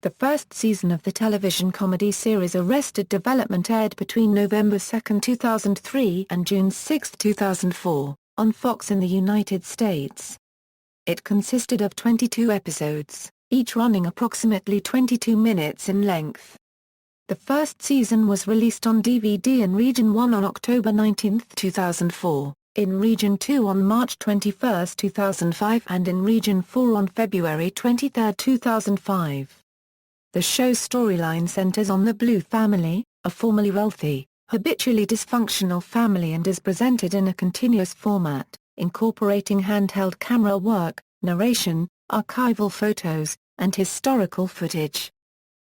The first season of the television comedy series Arrested Development aired between November 2, 2003 and June 6, 2004, on Fox in the United States. It consisted of 22 episodes, each running approximately 22 minutes in length. The first season was released on DVD in Region 1 on October 19, 2004, in Region 2 on March 21, 2005 and in Region 4 on February 23, 2005. The show's storyline centers on the Bluth family, a formerly wealthy, habitually dysfunctional family, and is presented in a continuous format, incorporating handheld camera work, narration, archival photos, and historical footage.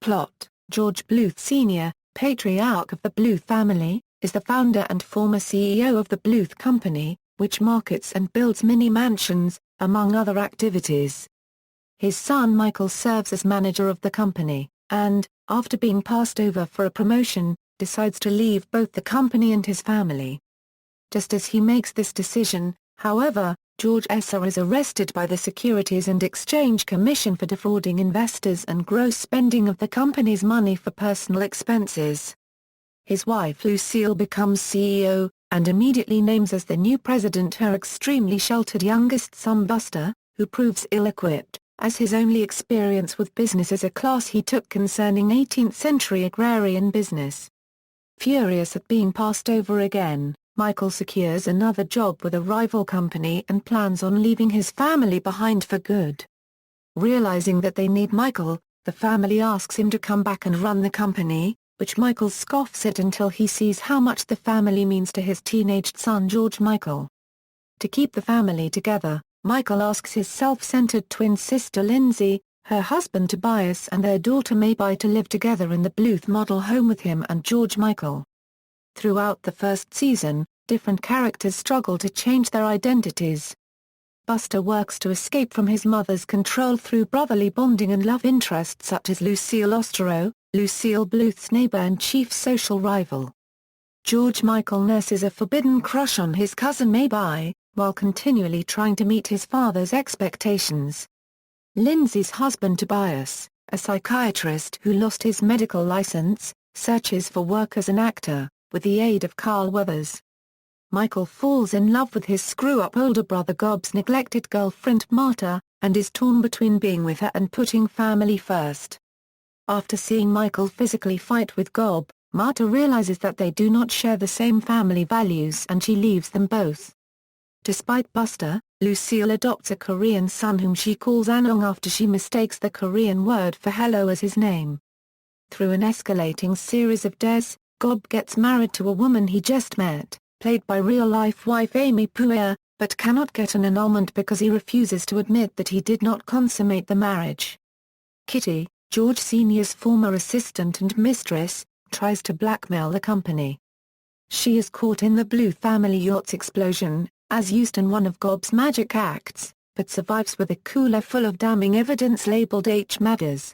Plot: George Bluth Sr., patriarch of the Bluth family, is the founder and former CEO of the Bluth Company, which markets and builds mini-mansions, among other activities. His son Michael serves as manager of the company, and, after being passed over for a promotion, decides to leave both the company and his family. Just as he makes this decision, however, George Sr. is arrested by the Securities and Exchange Commission for defrauding investors and gross spending of the company's money for personal expenses. His wife Lucille becomes CEO, and immediately names as the new president her extremely sheltered youngest son Buster, who proves ill-equipped, as his only experience with business is a class he took concerning 18th-century agrarian business. Furious at being passed over again, Michael secures another job with a rival company and plans on leaving his family behind for good. Realizing that they need Michael, the family asks him to come back and run the company, which Michael scoffs at until he sees how much the family means to his teenaged son George Michael. To keep the family together, Michael asks his self-centered twin sister Lindsay, her husband Tobias and their daughter Maybelle to live together in the Bluth model home with him and George Michael. Throughout the first season, different characters struggle to change their identities. Buster works to escape from his mother's control through brotherly bonding and love interests such as Lucille Ostro, Lucille Bluth's neighbor and chief social rival. George Michael nurses a forbidden crush on his cousin Maybelle, while continually trying to meet his father's expectations. Lindsay's husband Tobias, a psychiatrist who lost his medical license, searches for work as an actor, with the aid of Carl Weathers. Michael falls in love with his screw-up older brother Gob's neglected girlfriend Marta, and is torn between being with her and putting family first. After seeing Michael physically fight with Gob, Marta realizes that they do not share the same family values and she leaves them both. Despite Buster, Lucille adopts a Korean son whom she calls Anong after she mistakes the Korean word for hello as his name. Through an escalating series of dares, Gob gets married to a woman he just met, played by real-life wife Amy Puer, but cannot get an annulment because he refuses to admit that he did not consummate the marriage. Kitty, George Sr.'s former assistant and mistress, tries to blackmail the company. She is caught in the Bluth family yacht's explosion, as used in one of Gob's magic acts, but survives with a cooler full of damning evidence labeled H. Matters.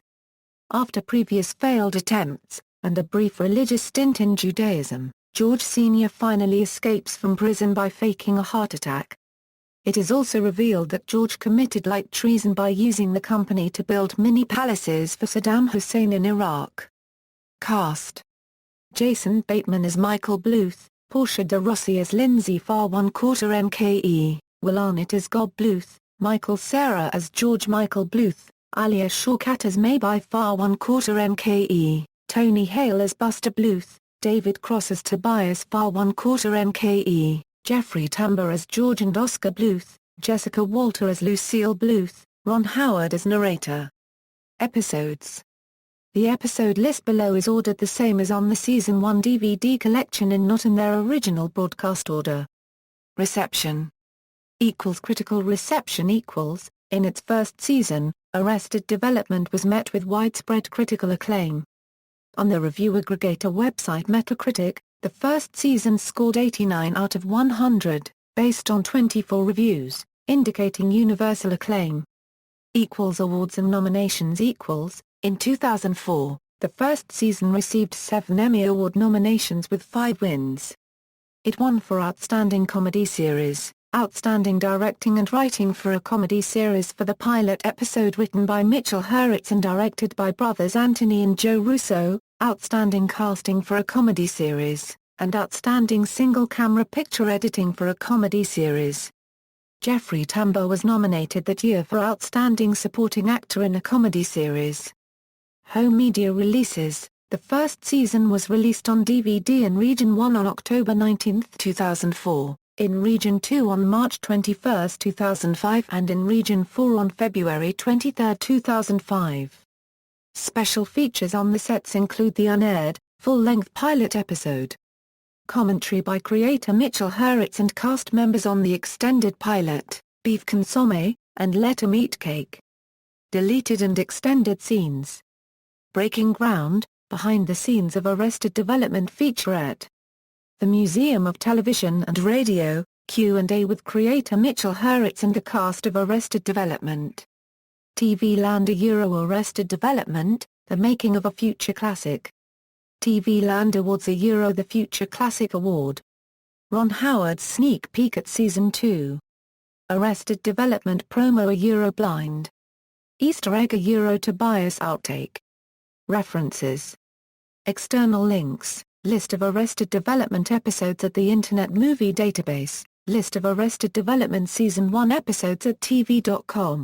After previous failed attempts, and a brief religious stint in Judaism, George Sr. finally escapes from prison by faking a heart attack. It is also revealed that George committed light treason by using the company to build mini-palaces for Saddam Hussein in Iraq. Cast: Jason Bateman as Michael Bluth, Portia de Rossi as Lindsay Farr ¼ NKE, Will Arnett as Gob Bluth, Michael Cera as George Michael Bluth, Alia Shawkat as Maybelle Farr ¼ NKE, Tony Hale as Buster Bluth, David Cross as Tobias Farr ¼ NKE, Jeffrey Tambor as George and Oscar Bluth, Jessica Walter as Lucille Bluth, Ron Howard as narrator. Episodes. The episode list below is ordered the same as on the Season 1 DVD collection and not in their original broadcast order. Reception. Critical reception. In its first season, Arrested Development was met with widespread critical acclaim. On the review aggregator website Metacritic, the first season scored 89 out of 100, based on 24 reviews, indicating universal acclaim. Awards and nominations. In 2004, the first season received 7 Emmy Award nominations with 5 wins. It won for Outstanding Comedy Series, Outstanding Directing and Writing for a Comedy Series for the pilot episode written by Mitchell Hurwitz and directed by brothers Anthony and Joe Russo, Outstanding Casting for a Comedy Series, and Outstanding Single-Camera Picture Editing for a Comedy Series. Jeffrey Tambor was nominated that year for Outstanding Supporting Actor in a Comedy Series. Home media releases. The first season was released on DVD in Region 1 on October 19, 2004. In Region 2 on March 21, 2005 and in Region 4 on February 23, 2005. Special features on the sets include the unaired, full-length pilot episode. Commentary by creator Mitchell Hurwitz and cast members on the extended pilot, Beef Consomme, and Letter Meat Cake. Deleted and extended scenes. Breaking Ground, behind the scenes of Arrested Development featurette. The Museum of Television and Radio, Q&A with creator Mitchell Hurwitz and the cast of Arrested Development. TV Land Arrested Development, The Making of a Future Classic. TV Land awards The Future Classic Award. Ron Howard's sneak peek at Season 2. Arrested Development promo Blind. Easter egg Tobias outtake. References. External links. List of Arrested Development episodes at the Internet Movie Database, List of Arrested Development Season 1 episodes at TV.com.